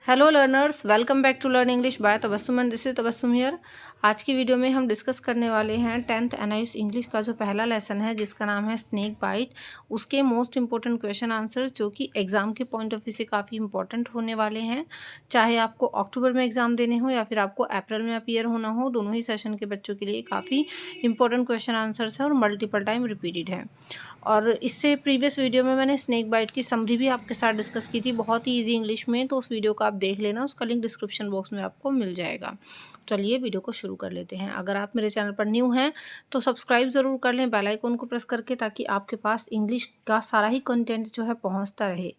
Hello learners, welcome back to learn English by Tabassum and this is Tabassum here. आज की video में हम discuss करने वाले हैं 10th एनआईएस इंग्लिश का जो पहला लेसन है जिसका नाम है स्नेक बाइट। उसके मोस्ट इंपॉर्टेंट क्वेश्चन आंसर्स जो कि एग्जाम के पॉइंट ऑफ व्यू से काफ़ी इंपॉर्टेंट होने वाले हैं। चाहे आपको अक्टूबर में एग्जाम देने हो या फिर आपको अप्रैल में अपीयर होना हो, दोनों ही सेशन के बच्चों के लिए काफ़ी इंपॉर्टेंट क्वेश्चन आंसर्स है और मल्टीपल टाइम रिपीटेड है। और इससे प्रीवियस वीडियो में मैंने स्नेक बाइट की समरी भी आपके साथ डिस्कस की थी बहुत ही इजी इंग्लिश में, तो उस वीडियो को आप देख लेना, उसका लिंक डिस्क्रिप्शन बॉक्स में आपको मिल जाएगा। चलिए वीडियो को शुरू कर लेते हैं। अगर आप मेरे चैनल पर न्यू हैं तो सब्सक्राइब ज़रूर कर लें बेल आइकन को प्रेस करके, ताकि आपके पास इंग्लिश का सारा ही कंटेंट जो है पहुंचता रहे।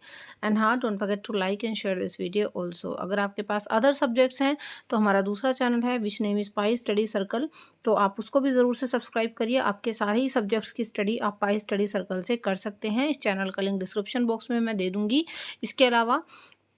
एंड हाँ, don't forget to like and share this video also. अगर आपके पास अदर सब्जेक्ट्स हैं तो हमारा दूसरा चैनल है which name is pi study circle, तो आप उसको भी ज़रूर से सब्सक्राइब करिए। आपके सारे ही सब्जेक्ट्स की स्टडी आप पाई स्टडी सर्कल से कर सकते हैं। इस चैनल का लिंक डिस्क्रिप्शन बॉक्स में मैं दे दूँगी। इसके अलावा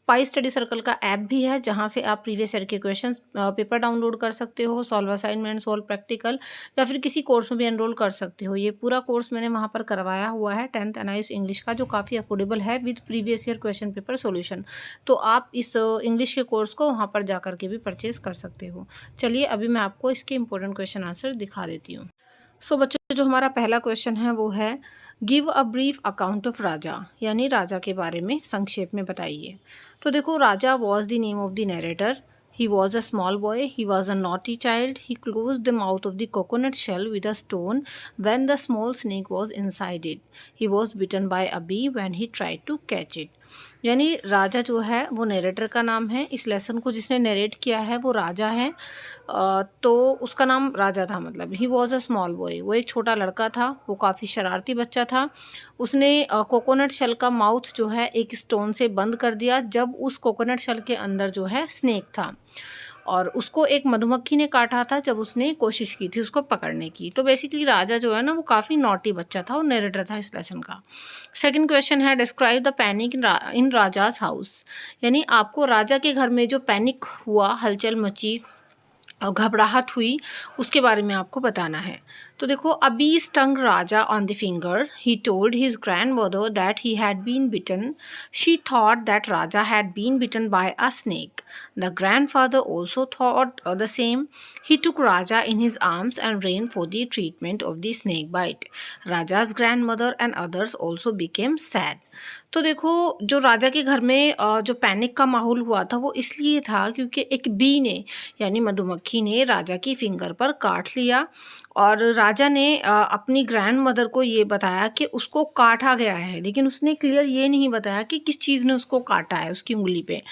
पाई स्टडी सर्कल का ऐप भी है जहां से आप प्रीवियस ईयर के क्वेश्चंस पेपर डाउनलोड कर सकते हो, सॉल्व असाइनमेंट, सॉल्व प्रैक्टिकल, या फिर किसी कोर्स में भी एनरोल कर सकते हो। ये पूरा कोर्स मैंने वहां पर करवाया हुआ है 10th एनआईएस इंग्लिश का, जो काफ़ी अफोर्डेबल है with previous year question paper solution. तो आप इस इंग्लिश के कोर्स को वहाँ पर जा करके भी परचेज कर सकते हो। चलिए अभी मैं आपको इसके इंपॉर्टेंट क्वेश्चन आंसर दिखा देती हूँ। सो बच्चों, जो हमारा पहला क्वेश्चन है वो है give a brief account of Raja, यानी राजा के बारे में संक्षेप में बताइए। तो देखो, Raja was the name of the narrator. He was a small boy, he was a naughty child, he close the mouth of the coconut shell with a stone when the small snake was inside it. He was bitten by a bee when he tried to catch it. यानी राजा जो है वो narrator का नाम है। इस lesson को जिसने नरेट किया है वो राजा है। तो उसका नाम राजा था, मतलब ही वॉज अ स्मॉल बॉय, वो एक छोटा लड़का था, वो काफ़ी शरारती बच्चा था। उसने कोकोनट शेल का माउथ जो है एक स्टोन से बंद कर दिया जब उस कोकोनट शेल के अंदर जो है स्नेक था, और उसको एक मधुमक्खी ने काटा था जब उसने कोशिश की थी उसको पकड़ने की। तो बेसिकली राजा जो है ना वो काफ़ी नॉटी बच्चा था और नरेटर था इस लेसन का। सेकंड क्वेश्चन है describe the panic in rajas house, यानी आपको राजा के घर में जो पैनिक हुआ, हलचल मची और घबराहट हुई, उसके बारे में आपको बताना है। तो देखो, अभी stung Raja on the finger, he told his grand mother that he had been bitten. She thought that Raja had been bitten by a snake. The grand father also thought the same. He took Raja in his arms and ran for the treatment of the snake bite. Raja's grandmother and others also became sad. तो देखो, जो राजा के घर में जो panic का माहौल हुआ था वो इसलिए था क्योंकि एक बी ने, यानी मधुमक्खी ने राजा की फिंगर पर काट लिया, और राजा ने अपनी ग्रैंड मदर को ये बताया कि उसको काटा गया है, लेकिन उसने क्लियर ये नहीं बताया कि किस चीज़ ने उसको काटा है उसकी उंगली पे।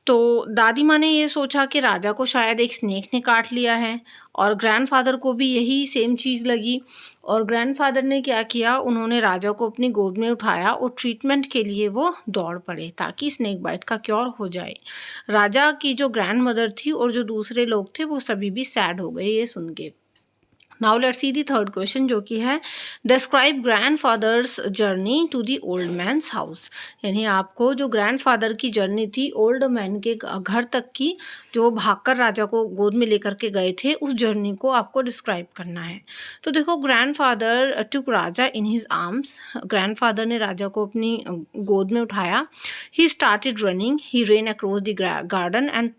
तो दादी माँ ने ये सोचा कि राजा को शायद एक स्नेक ने काट लिया है, और ग्रैंडफादर को भी यही सेम चीज़ लगी। और ग्रैंडफादर ने क्या किया, उन्होंने राजा को अपनी गोद में उठाया और ट्रीटमेंट के लिए वो दौड़ पड़े ताकि स्नेक बाइट का क्योर हो जाए। राजा की जो ग्रैंड मदर थी और जो दूसरे लोग थे वो सभी भी सैड हो गए ये सुन के। Now let's see the third question, जो कि है describe grandfather's journey to the old man's house, यानी आपको जो ग्रैंडफादर की जर्नी थी ओल्ड मैन के घर तक की, जो भागकर राजा को गोद में लेकर के गए थे, उस जर्नी को आपको डिस्क्राइब करना है। तो देखो, grandfather took Raja in his arms, grandfather ने राजा को अपनी गोद में उठाया। He started running, he rain across the garden and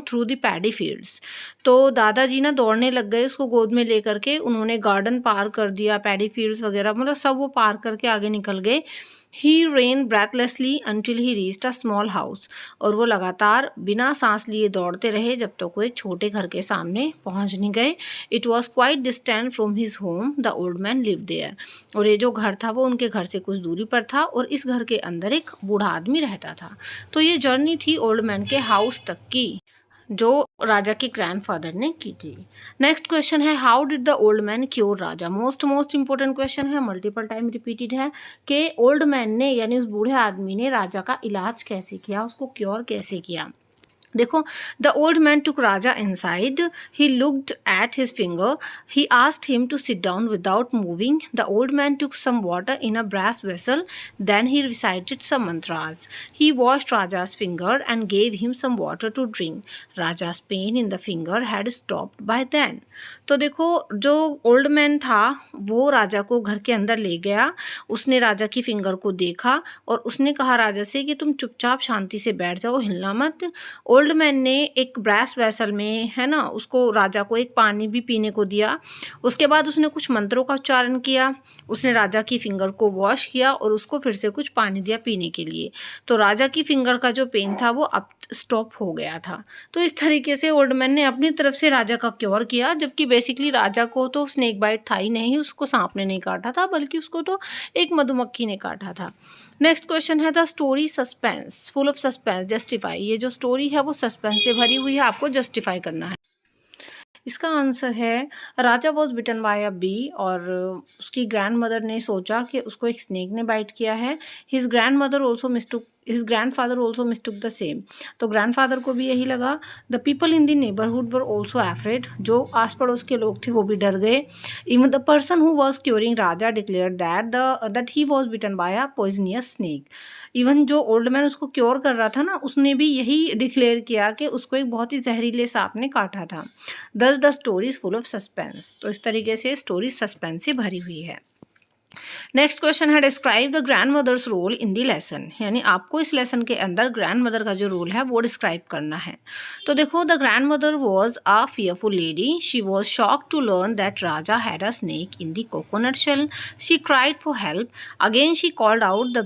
through the paddy fields. तो दादाजी ना दौड़ने लग गए उसको गोद में लेकर के, उन्होंने गार्डन पार कर दिया, पैडी फील्ड्स वगैरह, मतलब सब वो पार करके आगे निकल गए। He ran breathlessly until he reached a small house, और वो लगातार बिना सांस लिए दौड़ते रहे जब तक वो एक छोटे घर के सामने पहुंच नहीं गए। It was quite distant from his home, the old man live there, और ये जो घर था वो उनके घर से कुछ दूरी पर था, और इस घर के अंदर एक बूढ़ा आदमी रहता था। तो ये जर्नी थी ओल्ड मैन के हाउस तक की, जो राजा के ग्रैंडफादर ने की थी। नेक्स्ट क्वेश्चन है how did the old man cure Raja. Most important question है, मल्टीपल टाइम रिपीटेड है कि ओल्ड मैन ने, यानी उस बूढ़े आदमी ने राजा का इलाज कैसे किया, उसको क्योर कैसे किया। देखो, the old man took Raja inside, he looked at his finger, he asked him to sit down without moving, the old man took some water in a brass vessel, then he recited some mantras, he washed Raja's finger and gave him some water to drink, Raja's pain in the finger had stopped by then। तो देखो, जो old man था वो राजा को घर के अंदर ले गया, उसने राजा की फिंगर को देखा और उसने कहा राजा से कि तुम चुपचाप शांति से बैठ जाओ, हिलना मत। ओल्ड मैन ने एक ब्रास वेसल में, है ना, उसको राजा को एक पानी भी पीने को दिया। उसके बाद उसने कुछ मंत्रों का उच्चारण किया, उसने राजा की फिंगर को वॉश किया और उसको फिर से कुछ पानी दिया पीने के लिए। तो राजा की फिंगर का जो पेन था वो अब स्टॉप हो गया था। तो इस तरीके से ओल्ड मैन ने अपनी तरफ से राजा का क्योर किया, जबकि बेसिकली राजा को तो स्नेक बाइट था ही नहीं, उसको सांप ने नहीं काटा था, बल्कि उसको तो एक मधुमक्खी ने काटा था। नेक्स्ट क्वेश्चन है the story suspense, full of suspense, justify. ये जो स्टोरी है वो सस्पेंस से भरी हुई है, आपको जस्टिफाई करना है। इसका आंसर है Raja was bitten by a bee, और उसकी ग्रैंड मदर ने सोचा कि उसको एक स्नेक ने बाइट किया है। His grand mother also mistook, his grand father also mistook the same. तो ग्रैंड फादर को भी यही लगा। The people in the neighbourhood were also afraid, जो आस पड़ोस के लोग थे वो भी डर गए। Even the person who was curing Raja declare that he was bitten by a poisonous snake. Even जो ओल्ड मैन उसको क्योर कर रहा था ना, उसने भी यही डिक्लेयर किया कि उसको एक बहुत ही जहरीले सांप ने काटा था। दस the story is full of suspense. तो इस तरीके से स्टोरी सस्पेंस से भरी हुई है। नेक्स्ट क्वेश्चन है describe the grand mother's role in the lesson, यानी आपको इस लेसन के अंदर ग्रैंड मदर का जो रोल है वो डिस्क्राइब करना है। तो देखो, the grand mother was a fearful lady, she was shocked to learn that Raja had a snake in the coconut shell, she cried for help, again she called out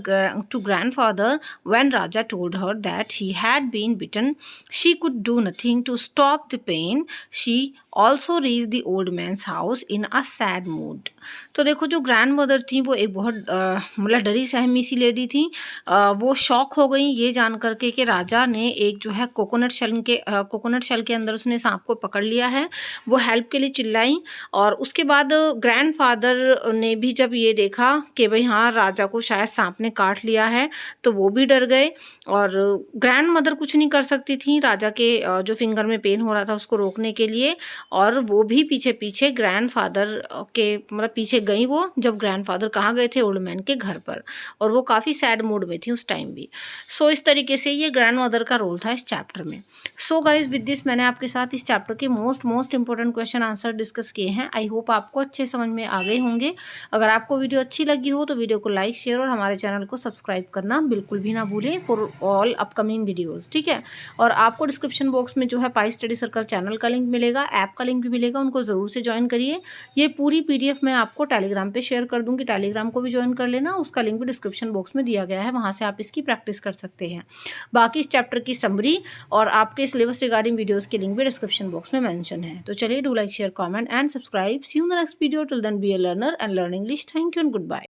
to grandfather when Raja told her that he had been bitten, she could do nothing to stop the pain, she also reach the old man's house in a sad mood. तो देखो, जो grand mother थी वो एक बहुत मतलब डरी सहमी सी lady थी। वो शॉक हो गई ये जान करके कि राजा ने एक जो है कोकोनट शेल के अंदर उसने सांप को पकड़ लिया है। वो हेल्प के लिए चिल्लाई, और उसके बाद ग्रैंडफादर ने भी जब ये देखा कि भाई हाँ, राजा को शायद सांप ने काट लिया है, तो वो भी डर गए। और ग्रैंड मदर कुछ नहीं कर सकती थी राजा के जो फिंगर में पेन हो रहा था उसको रोकने के लिए, और वो भी पीछे पीछे ग्रैंडफादर के मतलब पीछे गई वो, जब ग्रैंडफादर कहाँ गए थे, ओल्ड मैन के घर पर, और वो काफ़ी सैड मूड में थी उस टाइम भी। सो इस तरीके से ये ग्रैंड मदर का रोल था इस चैप्टर में। सो गाइज, विद दिस मैंने आपके साथ इस चैप्टर के most important question answer discuss किए हैं। आई होप आपको अच्छे समझ में आ गए होंगे। अगर आपको वीडियो अच्छी लगी हो तो वीडियो को लाइक, शेयर और हमारे चैनल को सब्सक्राइब करना बिल्कुल भी ना भूलें फॉर ऑल अपकमिंग वीडियोज़, ठीक है। और आपको डिस्क्रिप्शन बॉक्स में जो है पाई स्टडी सर्कल चैनल का लिंक मिलेगा, ऐप का लिंक भी मिलेगा, उनको ज़रूर से ज्वाइन करिए। ये पूरी PDF मैं आपको टेलीग्राम पे शेयर कर दूंगी, टेलीग्राम को भी ज्वाइन कर लेना, उसका लिंक भी डिस्क्रिप्शन बॉक्स में दिया गया है, वहाँ से आप इसकी प्रैक्टिस कर सकते हैं। बाकी इस चैप्टर की समरी और आपके सिलेबस रिगार्डिंग वीडियोज़ के लिंक भी डिस्क्रिप्शन बॉक्स में मेंशन है। तो चलिए, do like, share, comment and subscribe. See you in the next video. Till then be a learner and learn English. Thank you and good bye.